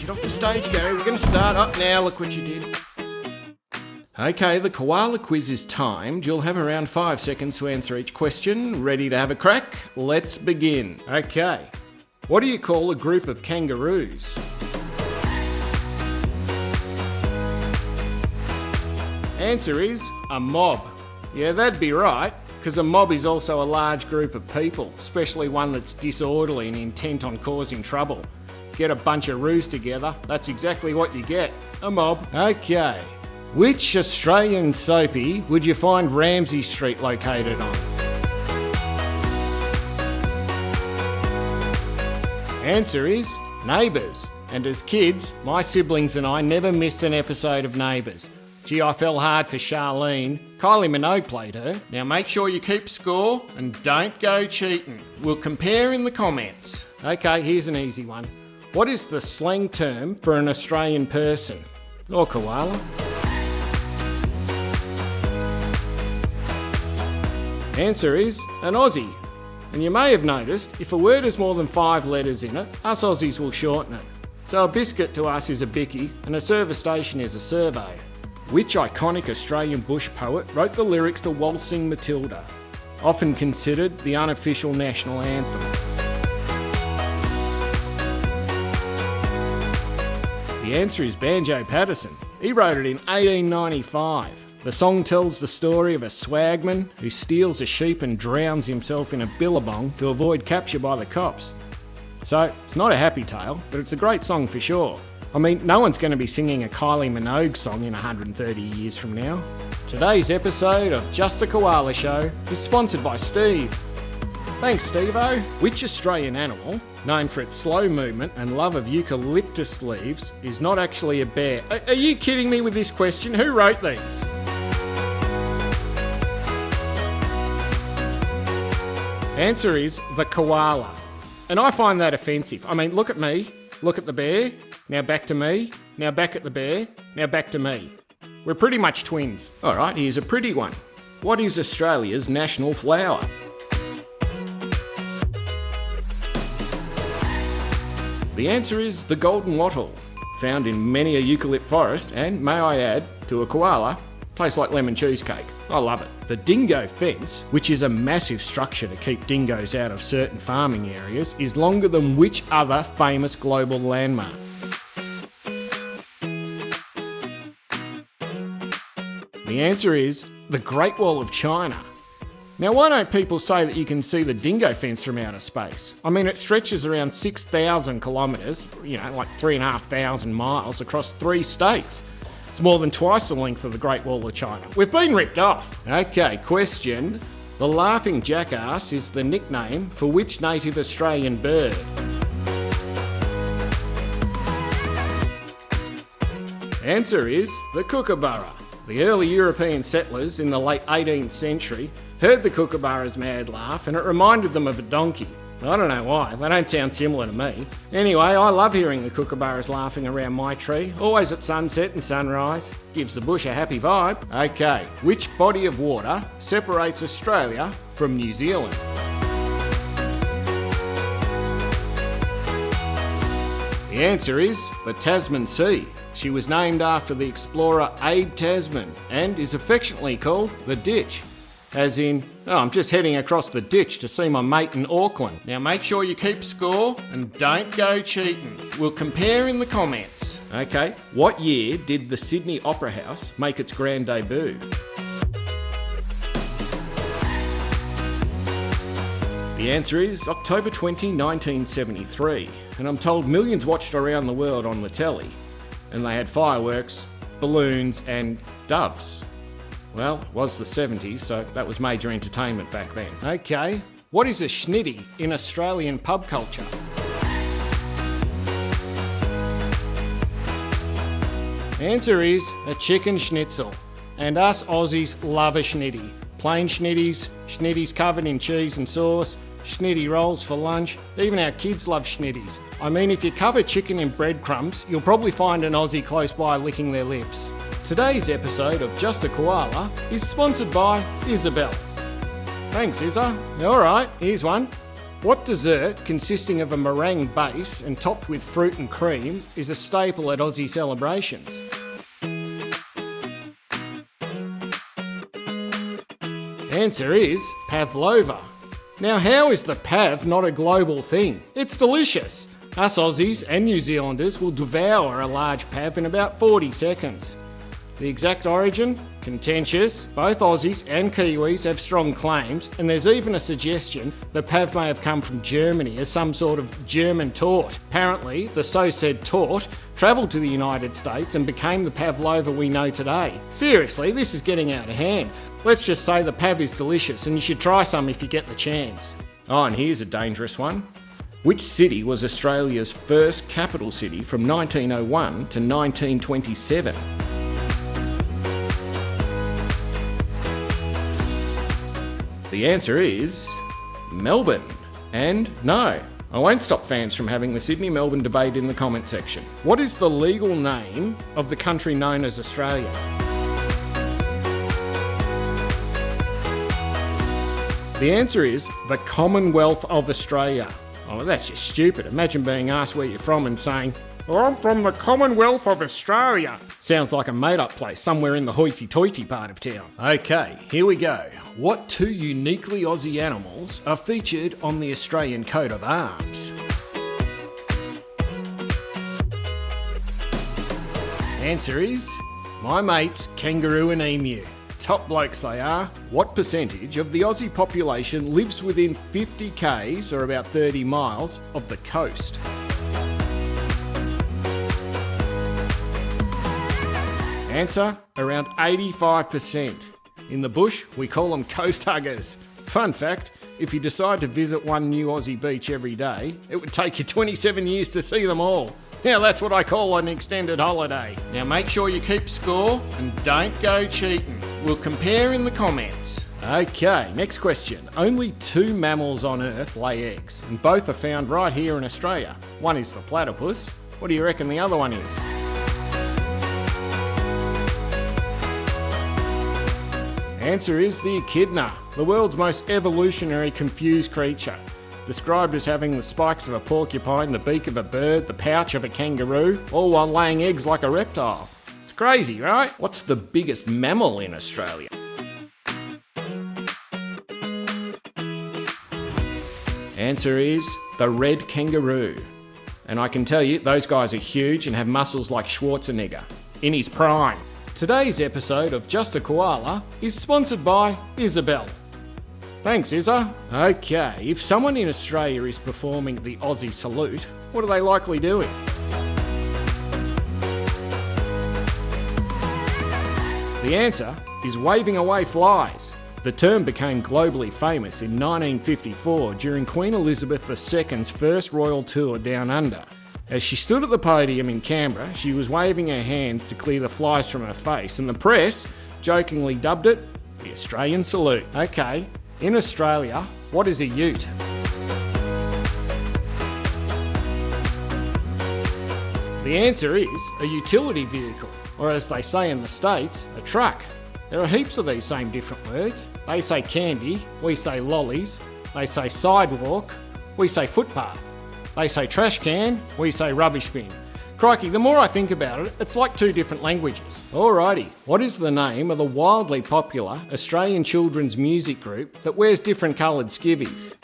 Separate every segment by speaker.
Speaker 1: Get off the stage, Gary. We're going to start up now. Look what you did. Okay, the Koala Quiz is timed. You'll have around 5 seconds to answer each question. Ready to have a crack? Let's begin. Okay. What do you call a group of kangaroos? Answer is a mob. Yeah, that'd be right, because a mob is also a large group of people, especially one that's disorderly and intent on causing trouble. Get a bunch of roos together, that's exactly what you get, a mob. Okay. Which Australian soapy would you find Ramsay Street located on? Answer is Neighbours. And as kids, my siblings and I never missed an episode of Neighbours. Gee, I fell hard for Charlene. Kylie Minogue played her. Now make sure you keep score and don't go cheating. We'll compare in the comments. Okay, here's an easy one. What is the slang term for an Australian person? Or koala? Answer is an Aussie. And you may have noticed, if a word has more than 5 letters in it, us Aussies will shorten it. So a biscuit to us is a bicky, and a service station is a survey. Which iconic Australian bush poet wrote the lyrics to Waltzing Matilda, often considered the unofficial national anthem? The answer is Banjo Paterson. He wrote it in 1895. The song tells the story of a swagman who steals a sheep and drowns himself in a billabong to avoid capture by the cops. So, it's not a happy tale, but it's a great song for sure. I mean, no one's going to be singing a Kylie Minogue song in 130 years from now. Today's episode of Just a Koala Show is sponsored by Steve. Thanks, Steve-o. Which Australian animal, known for its slow movement and love of eucalyptus leaves, is not actually a bear? Are you kidding me with this question? Who wrote these? Answer is the koala. And I find that offensive. I mean, look at me, look at the bear, now back to me, now back at the bear, now back to me. We're pretty much twins. All right, here's a pretty one. What is Australia's national flower? The answer is the golden wattle, found in many a eucalypt forest and, may I add, to a koala, tastes like lemon cheesecake. I love it. The dingo fence, which is a massive structure to keep dingoes out of certain farming areas, is longer than which other famous global landmark? The answer is the Great Wall of China. Now, why don't people say that you can see the dingo fence from outer space? I mean, it stretches around 6,000 kilometres, like 3,500 miles across 3 states. It's more than twice the length of the Great Wall of China. We've been ripped off. Okay, question. The laughing jackass is the nickname for which native Australian bird? Answer is the kookaburra. The early European settlers in the late 18th century heard the kookaburra's mad laugh and it reminded them of a donkey. I don't know why, they don't sound similar to me. Anyway, I love hearing the kookaburras laughing around my tree, always at sunset and sunrise. Gives the bush a happy vibe. Okay, which body of water separates Australia from New Zealand? The answer is the Tasman Sea. She was named after the explorer Abe Tasman and is affectionately called the Ditch. As in, I'm just heading across the ditch to see my mate in Auckland. Now make sure you keep score and don't go cheating. We'll compare in the comments. Okay, what year did the Sydney Opera House make its grand debut? The answer is October 20, 1973. And I'm told millions watched around the world on the telly. And they had fireworks, balloons and doves. Well, it was the 70s, so that was major entertainment back then. Okay, what is a schnitty in Australian pub culture? Answer is a chicken schnitzel. And us Aussies love a schnitty. Plain schnitties, schnitties covered in cheese and sauce, schnitty rolls for lunch. Even our kids love schnitties. I mean, if you cover chicken in breadcrumbs, you'll probably find an Aussie close by licking their lips. Today's episode of Just a Koala is sponsored by Isabel. Thanks, Izza. Alright, here's one. What dessert, consisting of a meringue base and topped with fruit and cream, is a staple at Aussie celebrations? Answer is pavlova. Now, how is the pav not a global thing? It's delicious. Us Aussies and New Zealanders will devour a large pav in about 40 seconds. The exact origin? Contentious. Both Aussies and Kiwis have strong claims, and there's even a suggestion the pav may have come from Germany as some sort of German tort. Apparently, the so-said tort travelled to the United States and became the pavlova we know today. Seriously, this is getting out of hand. Let's just say the pav is delicious and you should try some if you get the chance. Oh, and here's a dangerous one. Which city was Australia's first capital city from 1901 to 1927? The answer is Melbourne. And no, I won't stop fans from having the Sydney-Melbourne debate in the comment section. What is the legal name of the country known as Australia? The answer is the Commonwealth of Australia. Oh, that's just stupid. Imagine being asked where you're from and saying, "Oh, I'm from the Commonwealth of Australia." Sounds like a made-up place somewhere in the hoity-toity part of town. Okay, here we go. What two uniquely Aussie animals are featured on the Australian coat of arms? Answer is my mates kangaroo and emu. Top blokes they are. What percentage of the Aussie population lives within 50 k's, or about 30 miles, of the coast? Answer, around 85%. In the bush, we call them coast huggers. Fun fact, if you decide to visit one new Aussie beach every day, it would take you 27 years to see them all. Now that's what I call an extended holiday. Now make sure you keep score and don't go cheating. We'll compare in the comments. Okay, next question. Only two mammals on Earth lay eggs, and both are found right here in Australia. One is the platypus. What do you reckon the other one is? Answer is the echidna, the world's most evolutionary confused creature. Described as having the spikes of a porcupine, the beak of a bird, the pouch of a kangaroo, all while laying eggs like a reptile. It's crazy, right? What's the biggest mammal in Australia? Answer is the red kangaroo. And I can tell you, those guys are huge and have muscles like Schwarzenegger, in his prime. Today's episode of Just a Koala is sponsored by Isabel. Thanks, Izza. Okay, if someone in Australia is performing the Aussie salute, what are they likely doing? The answer is waving away flies. The term became globally famous in 1954 during Queen Elizabeth II's first royal tour down under. As she stood at the podium in Canberra, she was waving her hands to clear the flies from her face, and the press jokingly dubbed it the Australian salute. Okay, in Australia, what is a ute? The answer is a utility vehicle, or as they say in the States, a truck. There are heaps of these same different words. They say candy, we say lollies. They say sidewalk, we say footpath. They say trash can, we say rubbish bin. Crikey, the more I think about it, it's like two different languages. Alrighty, what is the name of the wildly popular Australian children's music group that wears different coloured skivvies?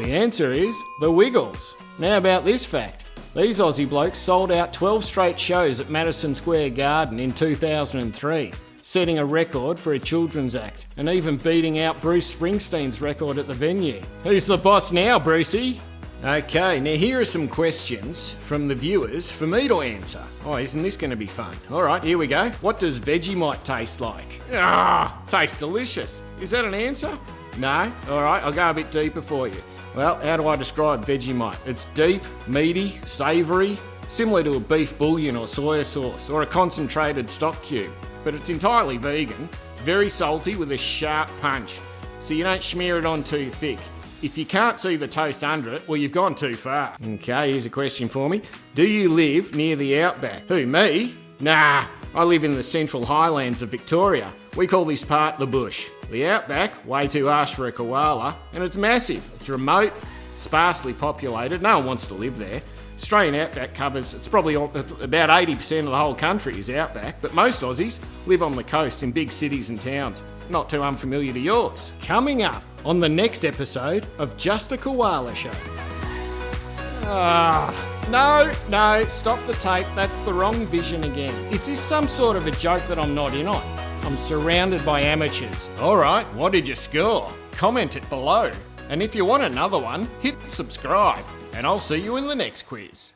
Speaker 1: The answer is the Wiggles. Now about this fact. These Aussie blokes sold out 12 straight shows at Madison Square Garden in 2003. Setting a record for a children's act, and even beating out Bruce Springsteen's record at the venue. Who's the boss now, Brucey? Okay, now here are some questions from the viewers for me to answer. Oh, isn't this going to be fun? Alright, here we go. What does Vegemite taste like? Tastes delicious. Is that an answer? No? Alright, I'll go a bit deeper for you. Well, how do I describe Vegemite? It's deep, meaty, savoury, similar to a beef bouillon or soya sauce, or a concentrated stock cube. But it's entirely vegan, very salty with a sharp punch, so you don't smear it on too thick. If you can't see the toast under it, well, you've gone too far. Okay, here's a question for me. Do you live near the outback? Who, me? Nah, I live in the Central Highlands of Victoria. We call this part the bush. The outback, way too harsh for a koala, and it's massive. It's remote, sparsely populated, no one wants to live there. Australian outback covers, it's probably about 80% of the whole country is outback, but most Aussies live on the coast in big cities and towns. Not too unfamiliar to yours. Coming up on the next episode of Just a Koala Show. No, stop the tape, that's the wrong vision again. Is this some sort of a joke that I'm not in on? I'm surrounded by amateurs. Alright, what did you score? Comment it below. And if you want another one, hit subscribe. And I'll see you in the next quiz.